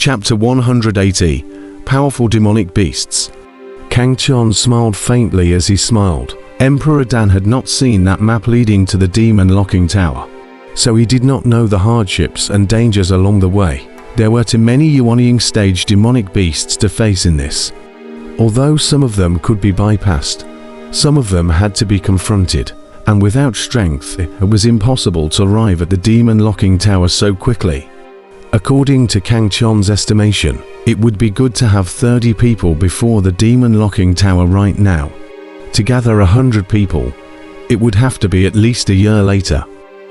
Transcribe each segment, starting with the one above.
Chapter 180. Powerful Demonic Beasts. Kang Chon smiled faintly as he smiled. Emperor Dan had not seen that map leading to the demon locking tower, so he did not know the hardships and dangers along the way. There were too many Yuanying stage demonic beasts to face in this. Although some of them could be bypassed, some of them had to be confronted, and without strength it was impossible to arrive at the demon locking tower so quickly. According to Kang Chon's estimation, it would be good to have 30 people before the demon locking tower right now. To gather 100 people, it would have to be at least a year later.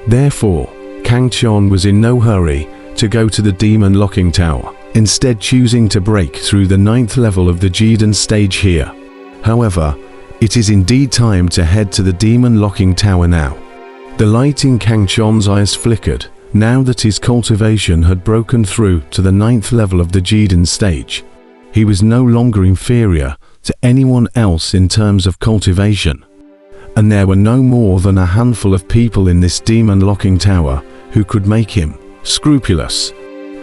Therefore, Kang Chon was in no hurry to go to the demon locking tower, instead choosing to break through the 9th level of the Jidan stage here. However, it is indeed time to head to the demon locking tower now. The light in Kang Chon's eyes flickered, now that his cultivation had broken through to the 9th level of the Jidan stage. He was no longer inferior to anyone else in terms of cultivation, and there were no more than a handful of people in this demon locking tower who could make him scrupulous.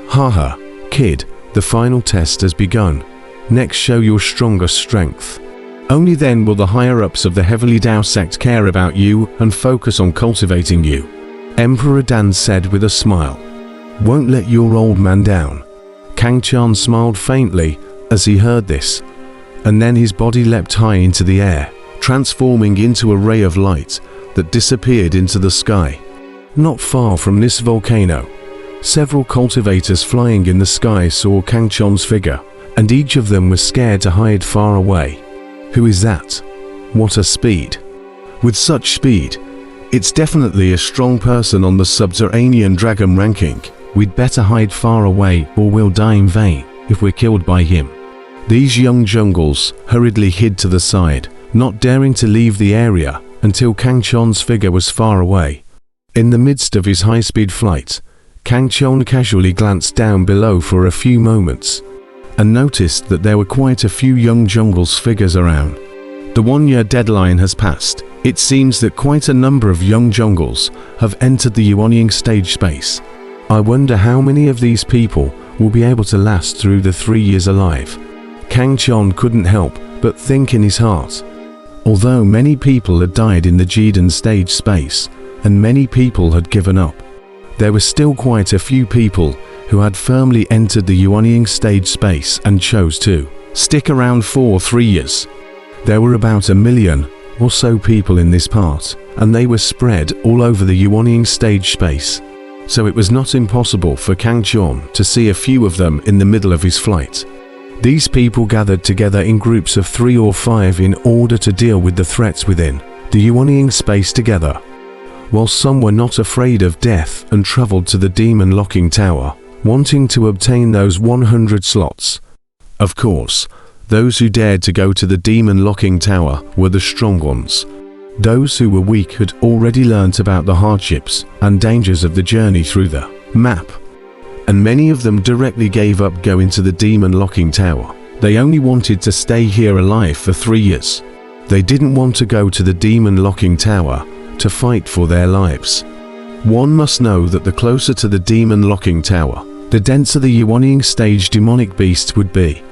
Haha, kid, the final test has begun. Next, show your strongest strength. Only then will the higher-ups of the Heavenly Tao sect care about you and focus on cultivating you, Emperor Dan said with a smile. Won't let your old man down. Kang Chon smiled faintly as he heard this, and then his body leapt high into the air, transforming into a ray of light that disappeared into the sky. Not far from this volcano, several cultivators flying in the sky saw Kang Chon's figure, and each of them was scared to hide far away. Who is that? What a speed! With such speed, it's definitely a strong person on the subterranean dragon ranking. We'd better hide far away or we'll die in vain if we're killed by him. These young jungles hurriedly hid to the side, not daring to leave the area until Kang Chon's figure was far away. In the midst of his high-speed flight, Kang Chon casually glanced down below for a few moments and noticed that there were quite a few young jungles figures around. The 1-year deadline has passed. It seems that quite a number of young jungles have entered the Yuanying stage space. I wonder how many of these people will be able to last through the 3 years alive. Kang Chon couldn't help but think in his heart. Although many people had died in the Jidan stage space, and many people had given up, there were still quite a few people who had firmly entered the Yuanying stage space and chose to stick around for 3 years. There were about 1 million or so people in this part, and they were spread all over the Yuanying stage space, so it was not impossible for Kang Chon to see a few of them in the middle of his flight. These people gathered together in groups of 3 or 5 in order to deal with the threats within the Yuanying space together. While some were not afraid of death and traveled to the demon locking tower, wanting to obtain those 100 slots. Of course, those who dared to go to the demon locking tower were the strong ones. Those who were weak had already learnt about the hardships and dangers of the journey through the map, and many of them directly gave up going to the demon locking tower. They only wanted to stay here alive for 3 years. They didn't want to go to the demon locking tower to fight for their lives. One must know that the closer to the demon locking tower, the denser the Yuanying stage demonic beast would be.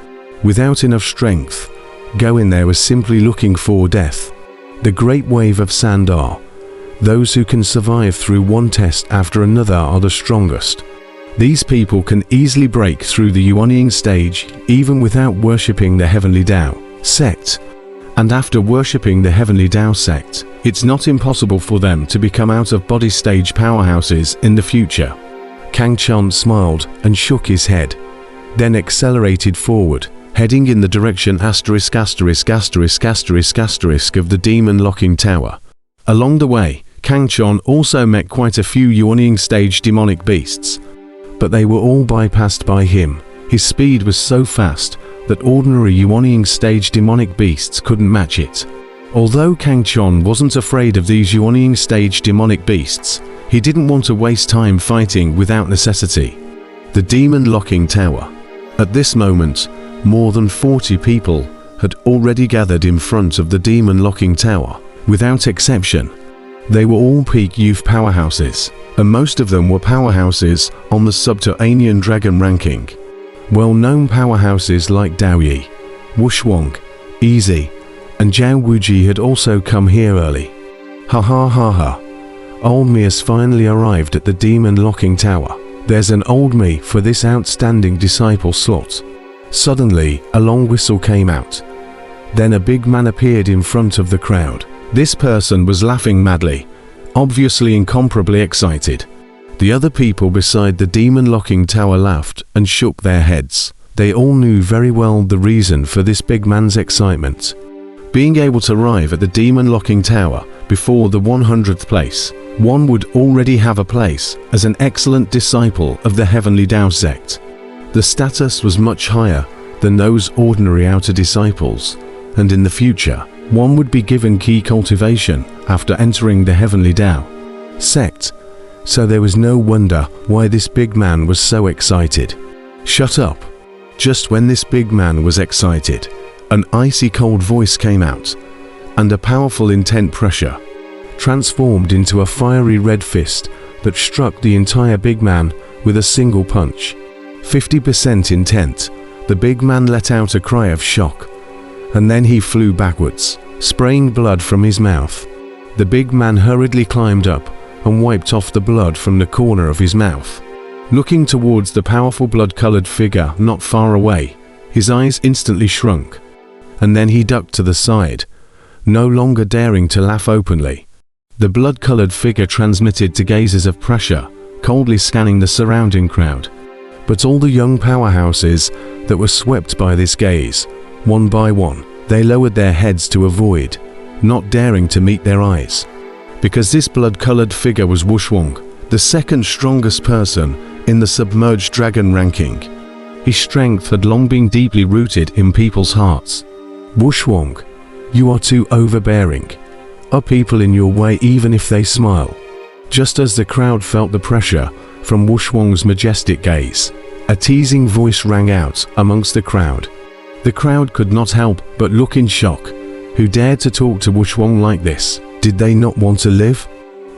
Without enough strength, going there was simply looking for death. The great wave of sand are. Those who can survive through one test after another are the strongest. These people can easily break through the Yuanying stage even without worshipping the Heavenly Tao sect. And after worshipping the Heavenly Tao sect, it's not impossible for them to become out-of-body stage powerhouses in the future. Kang Chon smiled and shook his head, then accelerated forward, heading in the direction ******* of the demon locking tower. Along the way, Kang Chon also met quite a few Yuanying stage demonic beasts, but they were all bypassed by him. His speed was so fast that ordinary Yuanying stage demonic beasts couldn't match it. Although Kang Chon wasn't afraid of these Yuanying stage demonic beasts, he didn't want to waste time fighting without necessity. The demon locking tower. At this moment, more than 40 people had already gathered in front of the demon locking tower. Without exception, they were all peak youth powerhouses, and most of them were powerhouses on the subterranean dragon ranking. Well-known powerhouses like Daoyi, Wuxia, Easy, and Zhao Wuji had also come here early. Ha ha ha ha. Old me has finally arrived at the demon locking tower. There's an old me for this outstanding disciple slot. Suddenly, a long whistle came out. Then a big man appeared in front of the crowd. This person was laughing madly, obviously incomparably excited. The other people beside the demon locking tower laughed and shook their heads. They all knew very well the reason for this big man's excitement. Being able to arrive at the demon locking tower before the 100th place, one would already have a place as an excellent disciple of the heavenly Tao sect. The status was much higher than those ordinary outer disciples, and in the future, one would be given key cultivation after entering the heavenly Tao sect. So there was no wonder why this big man was so excited. Shut up. Just when this big man was excited, an icy cold voice came out, and a powerful intent pressure transformed into a fiery red fist that struck the entire big man with a single punch. 50% intent, the big man let out a cry of shock, and then he flew backwards, spraying blood from his mouth. The big man hurriedly climbed up and wiped off the blood from the corner of his mouth. Looking towards the powerful blood-colored figure not far away, his eyes instantly shrunk, and then he ducked to the side, no longer daring to laugh openly. The blood-colored figure transmitted to gazes of pressure, coldly scanning the surrounding crowd. But all the young powerhouses that were swept by this gaze, one by one, they lowered their heads to avoid, not daring to meet their eyes. Because this blood-colored figure was Wuxia, the second strongest person in the submerged dragon ranking. His strength had long been deeply rooted in people's hearts. Wuxia, you are too overbearing. Are people in your way even if they smile? Just as the crowd felt the pressure from Wuxia's majestic gaze, a teasing voice rang out amongst the crowd. The crowd could not help but look in shock. Who dared to talk to Wuxia like this? Did they not want to live?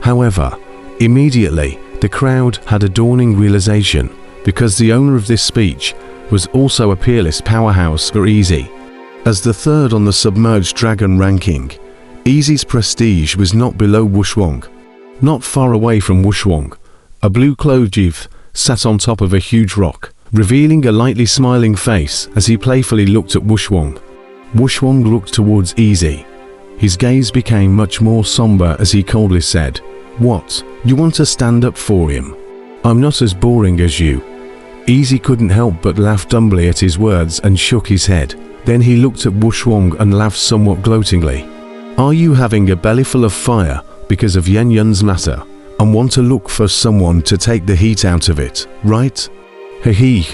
However, immediately, the crowd had a dawning realization, because the owner of this speech was also a peerless powerhouse for Easy. As the third on the submerged dragon ranking, Easy's prestige was not below Wuxia. Not far away from Wuxia, a blue-clothed youth sat on top of a huge rock, revealing a lightly smiling face as he playfully looked at Wuxia. Wuxia looked towards Easy. His gaze became much more somber as he coldly said, "What? You want to stand up for him? I'm not as boring as you." Easy couldn't help but laugh dumbly at his words and shook his head. Then he looked at Wuxia and laughed somewhat gloatingly. "Are you having a bellyful of fire because of Yan-Yun's matter, and want to look for someone to take the heat out of it, right? Hee.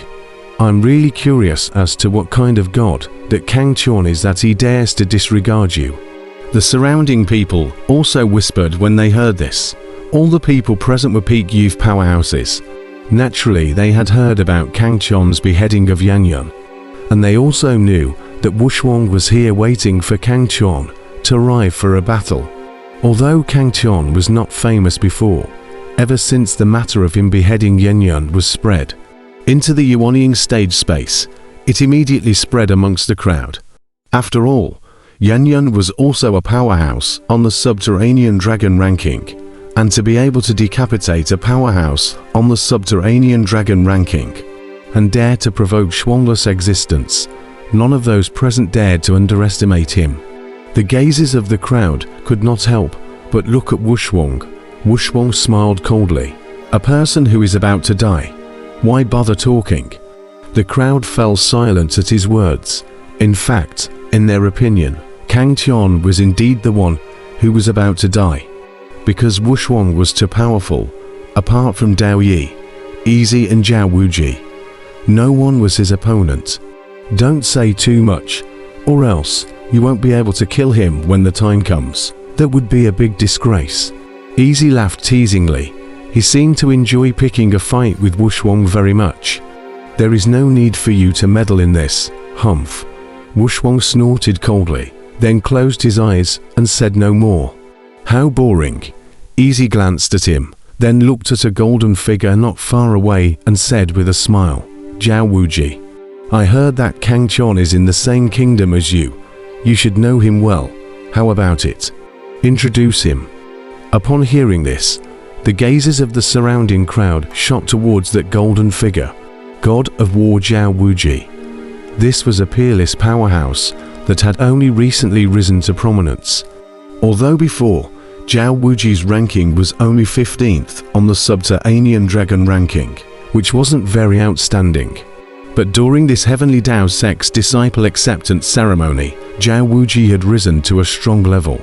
I'm really curious as to what kind of god that Kang Chuan is that he dares to disregard you." The surrounding people also whispered when they heard this. All the people present were peak youth powerhouses. Naturally, they had heard about Kang Chuan's beheading of Yan-Yun, and they also knew that Wuxia was here waiting for Kang Chuan to arrive for a battle. Although Kang Chuan was not famous before, ever since the matter of him beheading Yan-Yun was spread into the Yuanying stage space, it immediately spread amongst the crowd. After all, Yan-Yun was also a powerhouse on the subterranean dragon ranking, and to be able to decapitate a powerhouse on the subterranean dragon ranking and dare to provoke Shuangle's existence, none of those present dared to underestimate him. The gazes of the crowd could not help but look at Wuxia. Wuxia smiled coldly. A person who is about to die. Why bother talking? The crowd fell silent at his words. In fact, in their opinion, Kang Chuan was indeed the one who was about to die. Because Wuxia was too powerful, apart from Daoyi, Easy and Zhao Wuji. No one was his opponent. Don't say too much, or else you won't be able to kill him when the time comes. That would be a big disgrace. Easy laughed teasingly. He seemed to enjoy picking a fight with Wuxia very much. There is no need for you to meddle in this, humph. Wuxia snorted coldly, then closed his eyes and said no more. How boring. Easy glanced at him, then looked at a golden figure not far away and said with a smile, Zhao Wuji. I heard that Kang Chon is in the same kingdom as you. You should know him well. How about it? Introduce him." Upon hearing this, the gazes of the surrounding crowd shot towards that golden figure, God of War Zhao Wuji. This was a peerless powerhouse that had only recently risen to prominence. Although before, Zhao Wuji's ranking was only 15th on the Subterranean Dragon ranking, which wasn't very outstanding. But during this Heavenly Dao Sect's disciple acceptance ceremony, Zhao Wuji had risen to a strong level,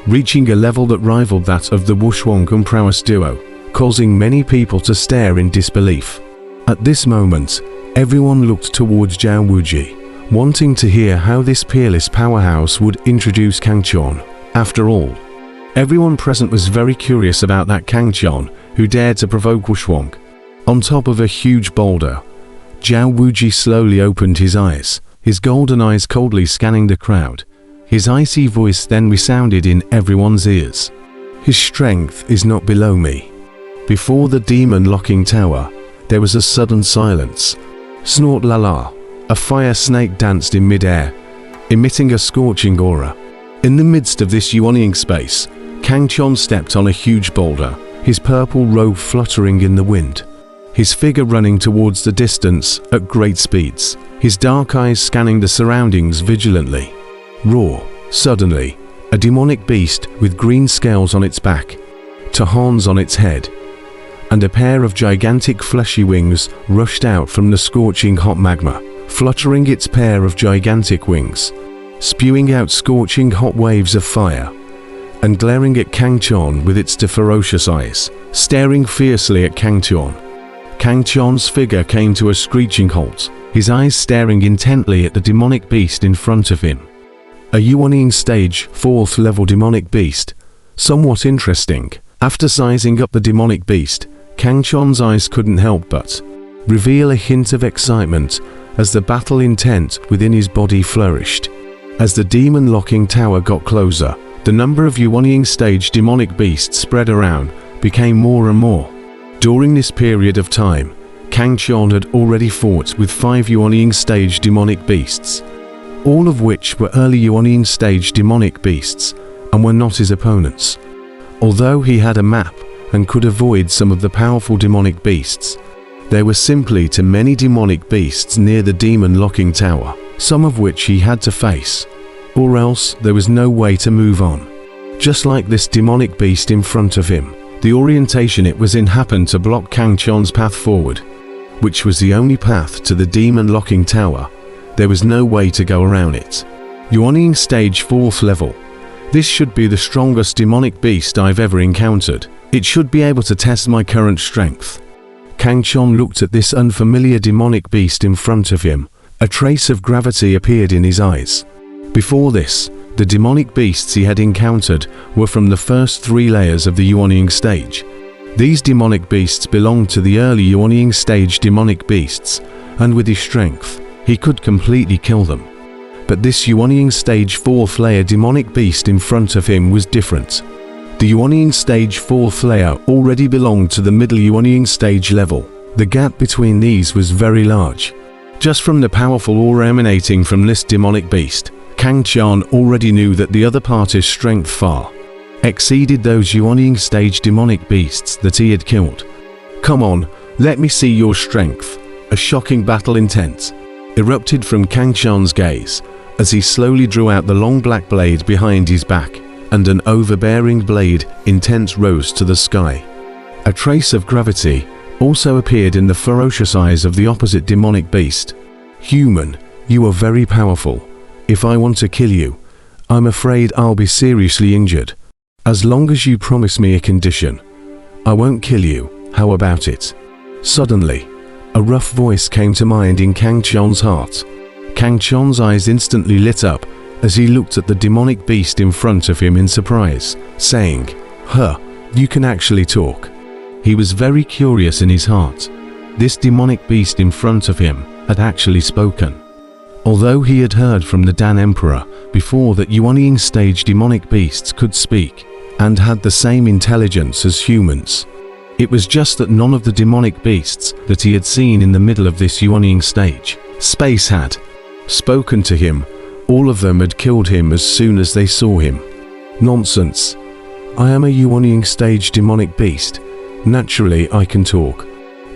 reaching a level that rivaled that of the Wuxia and prowess duo, causing many people to stare in disbelief. At this moment, everyone looked towards Zhao Wuji, wanting to hear how this peerless powerhouse would introduce Kang Chon. After all, everyone present was very curious about that Kang Chon who dared to provoke Wuxia. On top of a huge boulder, Zhao Wuji slowly opened his eyes, his golden eyes coldly scanning the crowd. His icy voice then resounded in everyone's ears. "His strength is not below me." Before the demon-locking tower, there was a sudden silence. Snort la la, a fire snake danced in mid-air, emitting a scorching aura. In the midst of this yawning space, Kang Chon stepped on a huge boulder, his purple robe fluttering in the wind, his figure running towards the distance at great speeds, his dark eyes scanning the surroundings vigilantly. Roar! Suddenly, a demonic beast with green scales on its back, two horns on its head, and a pair of gigantic fleshy wings rushed out from the scorching hot magma, fluttering its pair of gigantic wings, spewing out scorching hot waves of fire, and glaring at Kang Chon with its two ferocious eyes, staring fiercely at Kang Chon. Kang Chon's figure came to a screeching halt, his eyes staring intently at the demonic beast in front of him. A Yuaning stage 4th level demonic beast. Somewhat interesting. After sizing up the demonic beast, Kang Chon's eyes couldn't help but reveal a hint of excitement as the battle intent within his body flourished. As the demon-locking tower got closer, the number of Yuaning stage demonic beasts spread around became more and more. During this period of time, Kang Chon had already fought with 5 Yuaning stage demonic beasts, all of which were early Yuaning stage demonic beasts and were not his opponents. Although he had a map and could avoid some of the powerful demonic beasts, there were simply too many demonic beasts near the demon-locking tower, some of which he had to face, or else there was no way to move on. Just like this demonic beast in front of him, the orientation it was in happened to block Kang Chon's path forward, which was the only path to the demon-locking tower. There was no way to go around it. Yuaning stage 4th level. This should be the strongest demonic beast I've ever encountered. It should be able to test my current strength. Kang Chon looked at this unfamiliar demonic beast in front of him. A trace of gravity appeared in his eyes. Before this, the demonic beasts he had encountered were from the first 3 layers of the Yuaning stage. These demonic beasts belonged to the early Yuaning stage demonic beasts, and with his strength, he could completely kill them. But this Yuaning stage 4th layer demonic beast in front of him was different. The Yuaning stage 4th layer already belonged to the middle Yuaning stage level. The gap between these was very large. Just from the powerful aura emanating from this demonic beast, Kang Chon already knew that the other party's strength far exceeded those Yuaning stage demonic beasts that he had killed. "Come on, let me see your strength." A shocking battle intent erupted from Kang Chon's gaze as he slowly drew out the long black blade behind his back, and an overbearing blade intent rose to the sky. A trace of gravity also appeared in the ferocious eyes of the opposite demonic beast. "Human, you are very powerful. If I want to kill you, I'm afraid I'll be seriously injured. As long as you promise me a condition, I won't kill you. How about it?" Suddenly, a rough voice came to mind in Kang Chon's heart. Kang Chon's eyes instantly lit up as he looked at the demonic beast in front of him in surprise, saying, "Huh, you can actually talk." He was very curious in his heart. This demonic beast in front of him had actually spoken. Although he had heard from the Dan Emperor before that Yuaning stage demonic beasts could speak and had the same intelligence as humans, it was just that none of the demonic beasts that he had seen in the middle of this Yuaning stage Space had spoken to him. All of them had killed him as soon as they saw him. Nonsense. I am a Yuanying stage demonic beast. Naturally, I can talk.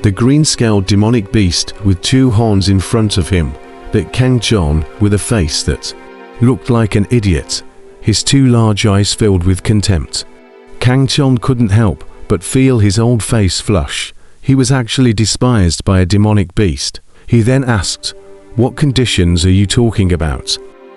The green-scaled demonic beast with two horns in front of him, that Kang Chon with a face that looked like an idiot, his two large eyes filled with contempt. Kang Chon couldn't help but feel his old face flush. He was actually despised by a demonic beast. He then asked, "What conditions are you talking about?"